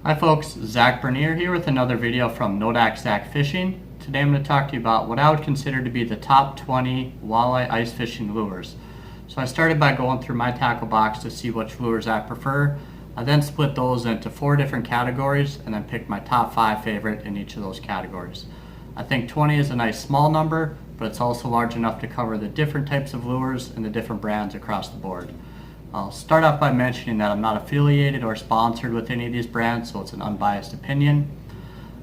Hi folks, Zach Bernier here with another video from NoDak Zach Fishing. Today I'm going to talk to you about what I would consider to be the top 20 walleye ice fishing lures. So I started by going through my tackle box to see which lures I prefer. I then split those into 4 different categories and then picked my top 5 favorite in each of those categories. I think 20 is a nice small number, but it's also large enough to cover the different types of lures and the different brands across the board. I'll start off by mentioning that I'm not affiliated or sponsored with any of these brands, so it's an unbiased opinion.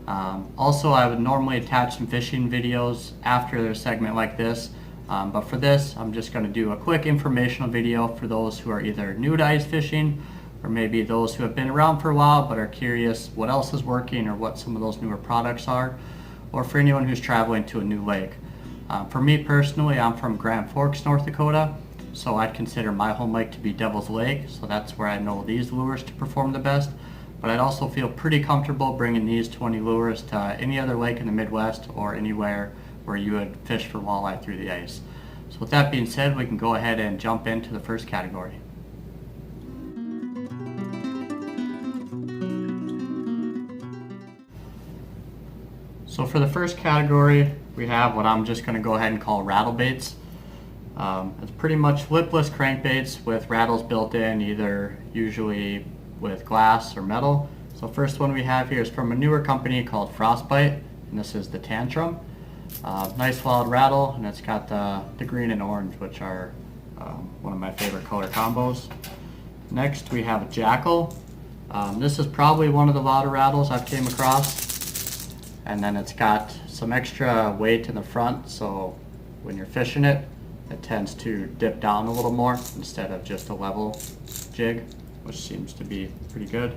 Also, I would normally attach some fishing videos after a segment like this, but for this, I'm just going to do a quick informational video for those who are either new to ice fishing, or maybe those who have been around for a while but are curious what else is working or what some of those newer products are, or for anyone who's traveling to a new lake. For me personally, I'm from Grand Forks, North Dakota. So I'd consider my home lake to be Devil's Lake, so that's where I know these lures to perform the best. But I'd also feel pretty comfortable bringing these 20 lures to any other lake in the Midwest or anywhere where you would fish for walleye through the ice. So with that being said, we can go ahead and jump into the first category. So for the first category, we have what I'm just going to go ahead and call rattle baits. It's pretty much lipless crankbaits with rattles built in, either usually with glass or metal. So first one we have here is from a newer company called Frostbite, and this is the Tantrum. Nice wild rattle, and it's got the green and orange, which are one of my favorite color combos. Next we have a Jackal. This is probably one of the louder rattles I've came across, and then it's got some extra weight in the front, so when you're fishing it tends to dip down a little more instead of just a level jig, which seems to be pretty good.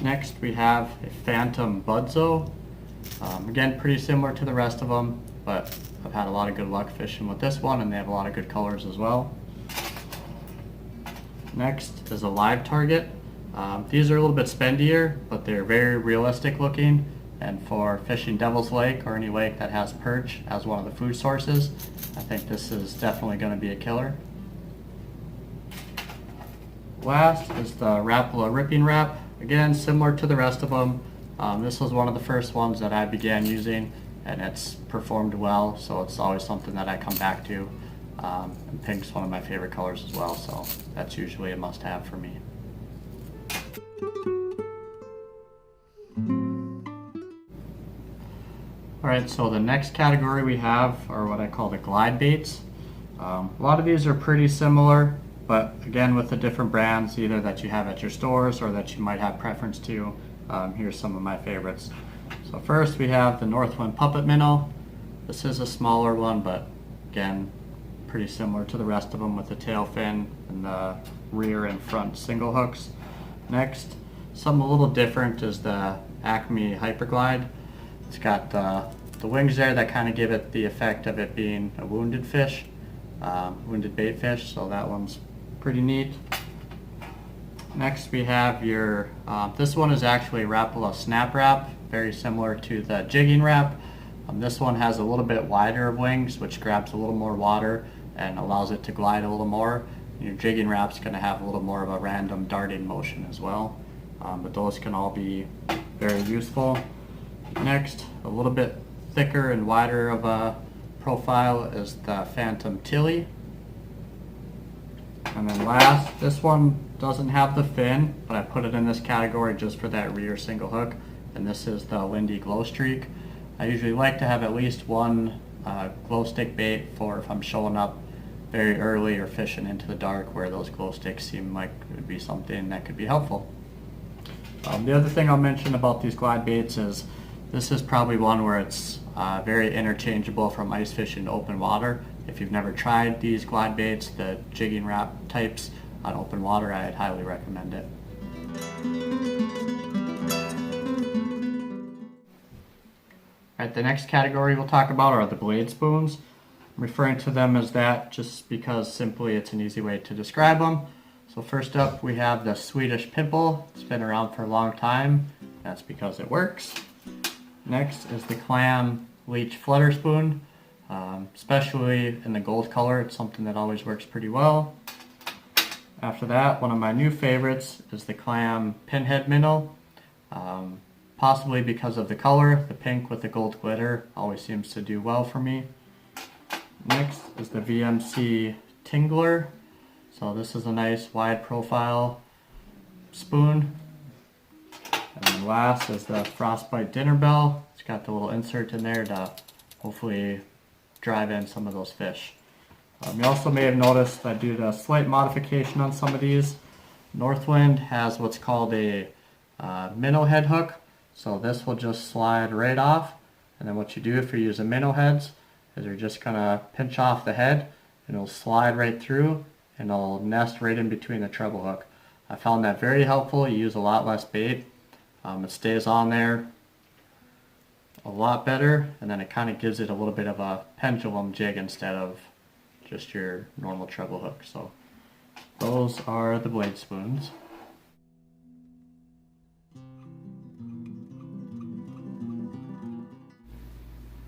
Next we have a Phantom Budzo. Again, pretty similar to the rest of them, but I've had a lot of good luck fishing with this one, and they have a lot of good colors as well. Next is a Live Target. These are a little bit spendier, but they're very realistic looking. And for fishing Devil's Lake or any lake that has perch as one of the food sources, I think this is definitely going to be a killer. Last is the RATTLE Ripping Wrap. Again, similar to the rest of them. This was one of the first ones that I began using, and it's performed well, so it's always something that I come back to. And pink's one of my favorite colors as well, so that's usually a must-have for me. Alright, so the next category we have are what I call the glide baits. A lot of these are pretty similar, but again with the different brands, either that you have at your stores or that you might have preference to. Here's some of my favorites. So first we have the Northwind Puppet Minnow. This is a smaller one, but again pretty similar to the rest of them with the tail fin and the rear and front single hooks. Next, something a little different is the Acme Hyperglide. It's got the wings there that kind of give it the effect of it being a wounded fish, wounded bait fish, so that one's pretty neat. Next we have your, this one is actually Rapala Snap Wrap, very similar to the jigging wrap. This one has a little bit wider of wings, which grabs a little more water and allows it to glide a little more. Your jigging wrap's going to have a little more of a random darting motion as well, but those can all be very useful. Next, a little bit thicker and wider of a profile is the Phantom Tilly. And then last, this one doesn't have the fin, but I put it in this category just for that rear single hook, and this is the Lindy Glow Streak. I usually like to have at least one glow stick bait for if I'm showing up very early or fishing into the dark where those glow sticks seem like it would be something that could be helpful. The other thing I'll mention about these glide baits is this is probably one where it's very interchangeable from ice fishing to open water. If you've never tried these glide baits, the jigging wrap types on open water, I'd highly recommend it. Alright, the next category we'll talk about are the blade spoons. I'm referring to them as that just because simply it's an easy way to describe them. So first up we have the Swedish Pimple. It's been around for a long time. That's because it works. Next is the Clam Leech Flutter Spoon. Especially in the gold color, it's something that always works pretty well. After that, one of my new favorites is the clam pinhead minnow. Possibly because of the color, the pink with the gold glitter always seems to do well for me. Next is the VMC Tingler. So this is a nice wide profile spoon. And then last is the Frostbite Dinner Bell. It's got the little insert in there to hopefully drive in some of those fish. You also may have noticed I did a slight modification on some of these. Northwind has what's called a minnow head hook. So this will just slide right off. And then what you do if you're using minnow heads is you're just going to pinch off the head and it'll slide right through and it'll nest right in between the treble hook. I found that very helpful. You use a lot less bait. It stays on there a lot better, and then it kind of gives it a little bit of a pendulum jig instead of just your normal treble hook. So those are the blade spoons.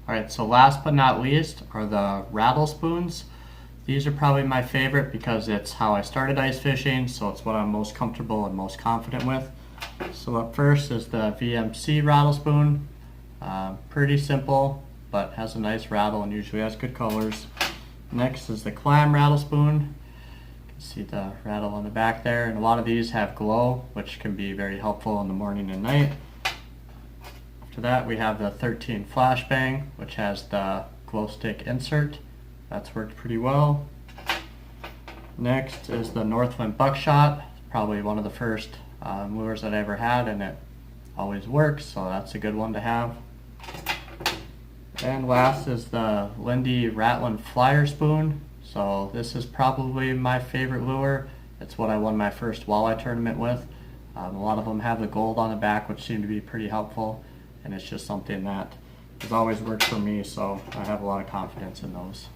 Alright, so last but not least are the rattle spoons. These are probably my favorite because it's how I started ice fishing, so it's what I'm most comfortable and most confident with. So up first is the VMC rattle spoon. Pretty simple, but has a nice rattle and usually has good colors. Next is the clam rattle spoon. You can see the rattle on the back there, and a lot of these have glow, which can be very helpful in the morning and night. After that, we have the 13 Flashbang, which has the glow stick insert. That's worked pretty well. Next is the Northwind Buckshot. Probably one of the first lures that I ever had, and it always works, so that's a good one to have. And last is the Lindy Rattling Flyer Spoon. So this is probably my favorite lure. It's what I won my first walleye tournament with. A lot of them have the gold on the back, which seem to be pretty helpful, and it's just something that has always worked for me, so I have a lot of confidence in those.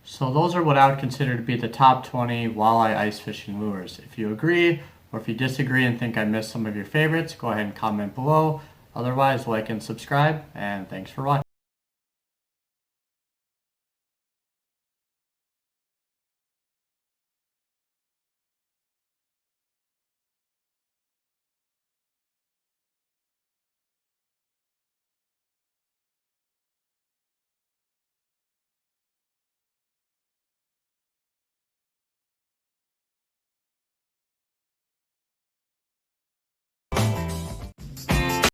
So those are what I would consider to be the top 20 walleye ice fishing lures. If you agree, or if you disagree and think I missed some of your favorites, go ahead and comment below. Otherwise, like and subscribe, and thanks for watching.